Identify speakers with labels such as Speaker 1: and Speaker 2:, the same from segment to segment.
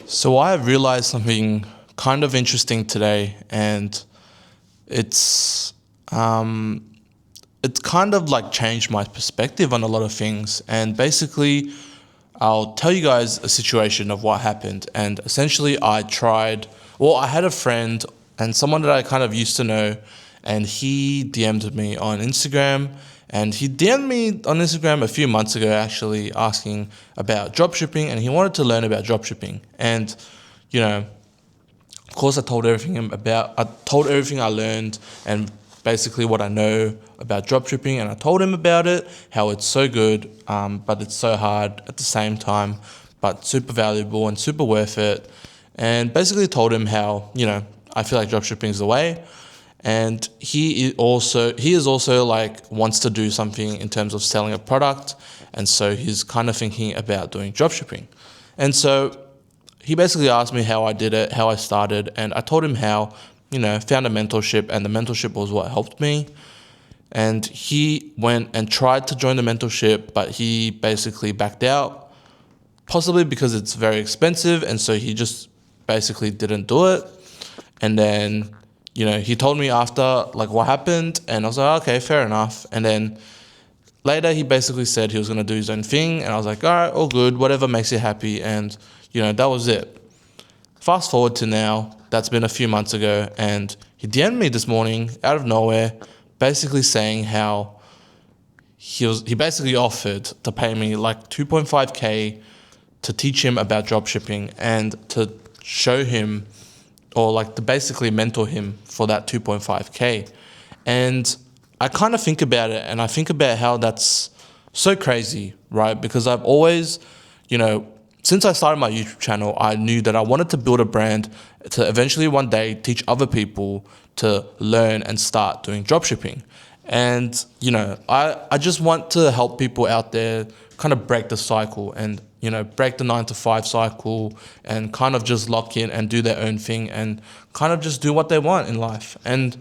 Speaker 1: So I realized something kind of interesting today, and it's um, it's kind of like changed my perspective on a lot of things. And basically, I'll tell you guys a situation of what happened. And essentially, I had a friend and someone that I kind of used to know, and he DM'd me on Instagram. And he DM'd me on Instagram a few months ago, actually, asking about dropshipping, and he wanted to learn about dropshipping. And, you know, of course, I told everything I learned and basically what I know about dropshipping, and I told him about it, how it's so good, but it's so hard at the same time, but super valuable and super worth it. And basically told him how, I feel like dropshipping is the way. And he is also like wants to do something in terms of selling a product, and so he's kind of thinking about doing dropshipping. And so he basically asked me how I did it, how I started, and I told him how, found a mentorship, and the mentorship was what helped me. And he went and tried to join the mentorship, but he basically backed out, possibly because it's very expensive, and so he just basically didn't do it. And then, he told me after like what happened, and I was like, okay, fair enough. And then later he basically said he was gonna do his own thing, and I was like, all right, all good, whatever makes you happy. And that was it. Fast forward to now, that's been a few months ago, and he DM'd me this morning out of nowhere, basically saying how he basically offered to pay me like 2.5k to teach him about dropshipping and to show him, or like to basically mentor him for that 2.5k. And I kind of think about it, and I think about how that's so crazy, right? Because I've always, since I started my YouTube channel, I knew that I wanted to build a brand to eventually one day teach other people to learn and start doing dropshipping. And, I just want to help people out there kind of break the cycle and, break the 9 to 5 cycle and kind of just lock in and do their own thing and kind of just do what they want in life. And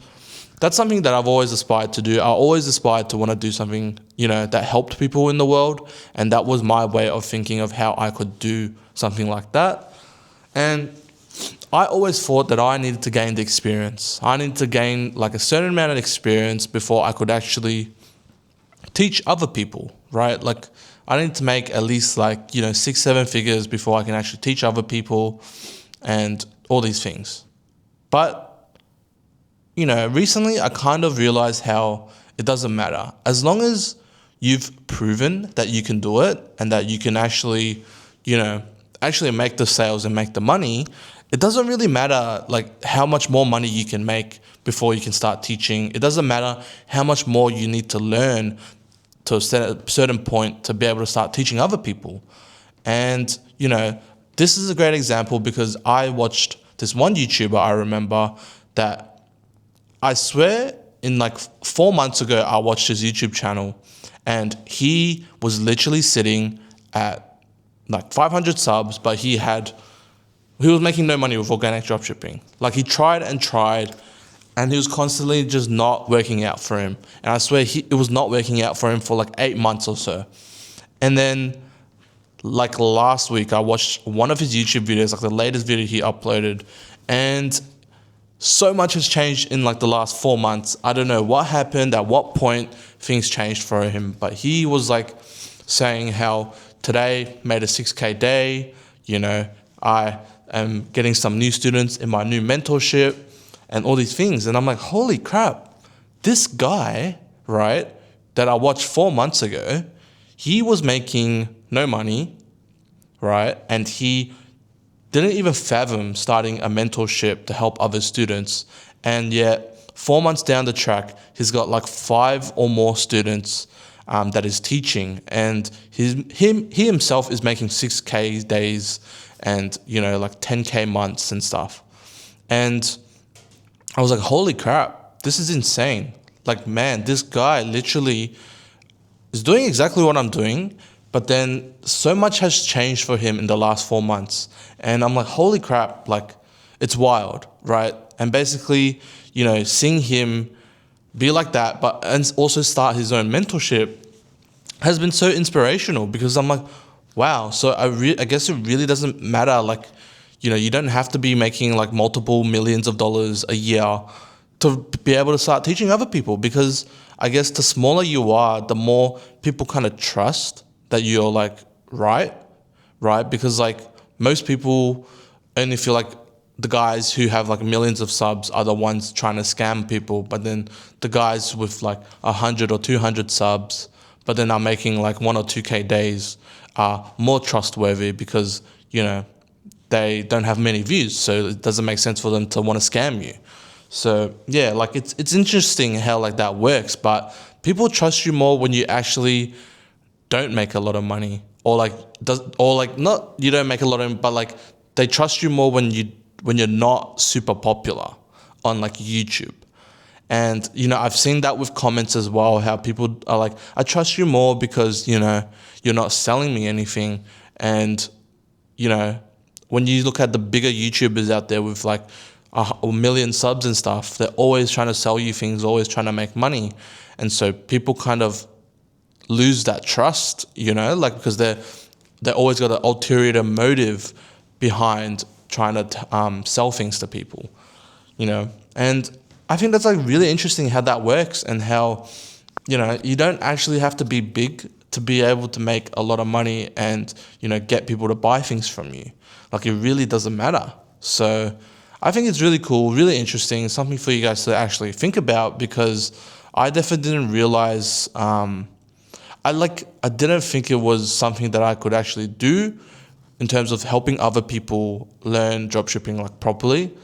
Speaker 1: that's something that I've always aspired to do. I always aspired to want to do something, that helped people in the world. And that was my way of thinking of how I could do something like that. And I always thought that I needed to gain the experience. I needed to gain like a certain amount of experience before I could actually teach other people, right? Like I need to make at least like, 6, 7 figures before I can actually teach other people and all these things. But recently I kind of realized how it doesn't matter. As long as you've proven that you can do it and that you can actually make the sales and make the money, it doesn't really matter like how much more money you can make before you can start teaching. It doesn't matter how much more you need to learn to a certain point to be able to start teaching other people. And, this is a great example because I watched this one YouTuber, I remember, that I swear in like 4 months ago, I watched his YouTube channel, and he was literally sitting at like 500 subs, but he was making no money with organic dropshipping. Like he tried and tried, and he was constantly just not working out for him. And I swear it was not working out for him for like 8 months or so. And then like last week, I watched one of his YouTube videos, like the latest video he uploaded, and so much has changed in like the last 4 months. I don't know what happened, at what point things changed for him, but he was like saying how today made a 6k day, I am getting some new students in my new mentorship and all these things. And I'm like, holy crap, this guy, right, that I watched 4 months ago, he was making no money, right? And he didn't even fathom starting a mentorship to help other students. And yet 4 months down the track, he's got like 5 or more students that is teaching. And he himself is making 6k days and, like 10k months and stuff. And I was like, holy crap, this is insane. Like, man, this guy literally is doing exactly what I'm doing, but then so much has changed for him in the last 4 months. And I'm like, holy crap, like, it's wild, right? And basically, seeing him be like that, and also start his own mentorship has been so inspirational because I'm like, wow, so I guess it really doesn't matter, like, you don't have to be making like multiple millions of dollars a year to be able to start teaching other people, because I guess the smaller you are, the more people kind of trust that you're like right? Because like most people only feel like the guys who have like millions of subs are the ones trying to scam people, but then the guys with like 100 or 200 subs, but then are making like 1 or 2K days are more trustworthy because, they don't have many views, so it doesn't make sense for them to want to scam you. So yeah, like it's interesting how like that works, but people trust you more when you actually don't make a lot of money, or like not you don't make a lot of, but like they trust you more when you're not super popular on like YouTube. And I've seen that with comments as well, how people are like, I trust you more because you're not selling me anything. And when you look at the bigger YouTubers out there with like a million subs and stuff, they're always trying to sell you things, always trying to make money. And so people kind of lose that trust, like because they always got an ulterior motive behind trying to sell things to people, And I think that's like really interesting how that works, and how, you don't actually have to be big to be able to make a lot of money and, get people to buy things from you. Like it really doesn't matter. So I think it's really cool, really interesting, something for you guys to actually think about, because I definitely didn't realize, I didn't think it was something that I could actually do in terms of helping other people learn dropshipping like properly.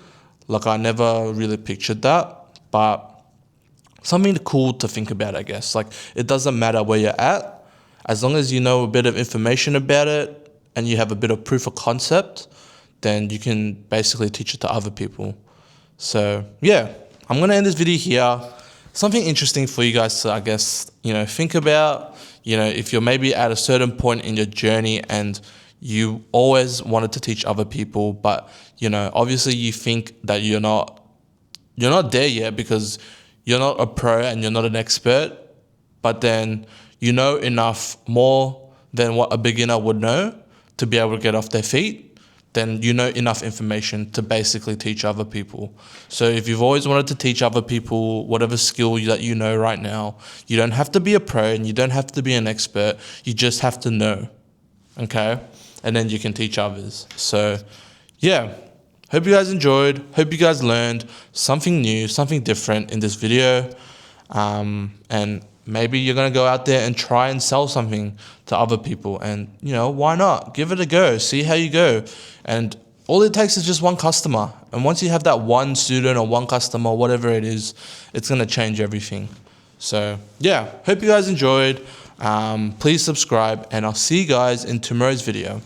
Speaker 1: Like I never really pictured that, but something cool to think about, I guess. Like it doesn't matter where you're at, as long as you know a bit of information about it and you have a bit of proof of concept, then you can basically teach it to other people. So yeah, I'm gonna end this video here. Something interesting for you guys to, I guess, think about. If you're maybe at a certain point in your journey and you always wanted to teach other people, but obviously you think that you're not there yet because you're not a pro and you're not an expert, but then you know enough more than what a beginner would know to be able to get off their feet, then you know enough information to basically teach other people. So if you've always wanted to teach other people whatever skill that you know right now, you don't have to be a pro and you don't have to be an expert. You just have to know, okay? And then you can teach others. So yeah, hope you guys enjoyed. Hope you guys learned something new, something different in this video. And maybe you're going to go out there and try and sell something to other people. And, why not? Give it a go. See how you go. And all it takes is just one customer. And once you have that one student or one customer, whatever it is, it's going to change everything. So, yeah, hope you guys enjoyed. Please subscribe, and I'll see you guys in tomorrow's video.